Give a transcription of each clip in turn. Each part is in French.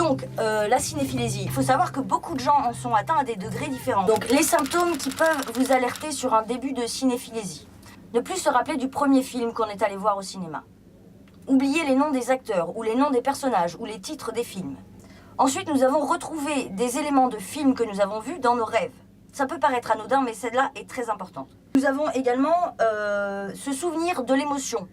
Donc, la cinéphilésie, il faut savoir que beaucoup de gens en sont atteints à des degrés différents. Donc, les symptômes qui peuvent vous alerter sur un début de cinéphilésie. Ne plus se rappeler du premier film qu'on est allé voir au cinéma. Oublier les noms des acteurs, ou les noms des personnages, ou les titres des films. Ensuite, nous avons retrouvé des éléments de films que nous avons vus dans nos rêves. Ça peut paraître anodin, mais celle-là est très importante. Nous avons également se souvenir de l'émotion.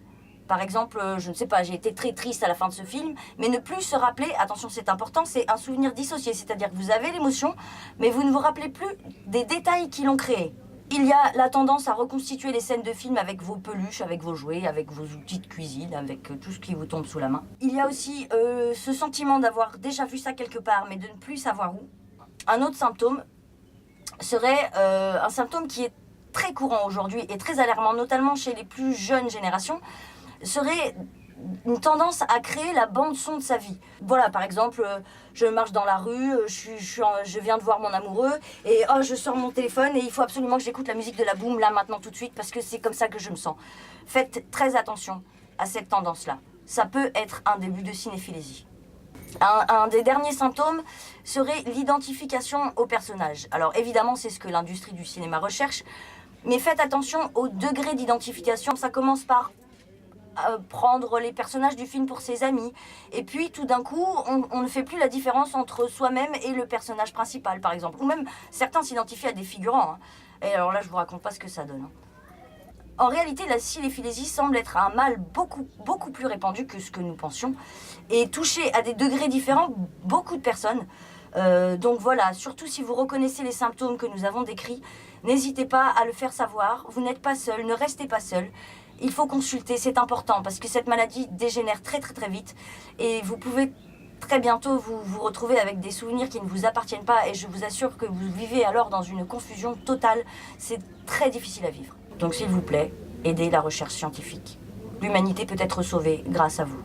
Par exemple, je ne sais pas, j'ai été très triste à la fin de ce film, mais ne plus se rappeler, attention c'est important, c'est un souvenir dissocié, c'est-à-dire que vous avez l'émotion, mais vous ne vous rappelez plus des détails qui l'ont créé. Il y a la tendance à reconstituer les scènes de film avec vos peluches, avec vos jouets, avec vos outils de cuisine, avec tout ce qui vous tombe sous la main. Il y a aussi ce sentiment d'avoir déjà vu ça quelque part, mais de ne plus savoir où. Un autre symptôme serait un symptôme qui est très courant aujourd'hui et très alarmant, notamment chez les plus jeunes générations, serait une tendance à créer la bande-son de sa vie. Voilà, par exemple, je marche dans la rue, je viens de voir mon amoureux, et oh, je sors mon téléphone et il faut absolument que j'écoute la musique de la boum, là, maintenant, tout de suite, parce que c'est comme ça que je me sens. Faites très attention à cette tendance-là. Ça peut être un début de cinéphilésie. Un des derniers symptômes serait l'identification au personnage. Alors évidemment, c'est ce que l'industrie du cinéma recherche, mais faites attention au degré d'identification. Ça commence par prendre les personnages du film pour ses amis. Et puis, tout d'un coup, on ne fait plus la différence entre soi-même et le personnage principal, par exemple. Ou même, certains s'identifient à des figurants. Hein. Et alors là, je vous raconte pas ce que ça donne. Hein. En réalité, la cinéphilésie semble être un mal beaucoup plus répandu que ce que nous pensions. Et toucher à des degrés différents beaucoup de personnes. Donc voilà, surtout si vous reconnaissez les symptômes que nous avons décrits, n'hésitez pas à le faire savoir. Vous n'êtes pas seul, ne restez pas seul. Il faut consulter, c'est important parce que cette maladie dégénère très vite et vous pouvez très bientôt vous retrouver avec des souvenirs qui ne vous appartiennent pas et je vous assure que vous vivez alors dans une confusion totale. C'est très difficile à vivre. Donc s'il vous plaît, aidez la recherche scientifique. L'humanité peut être sauvée grâce à vous.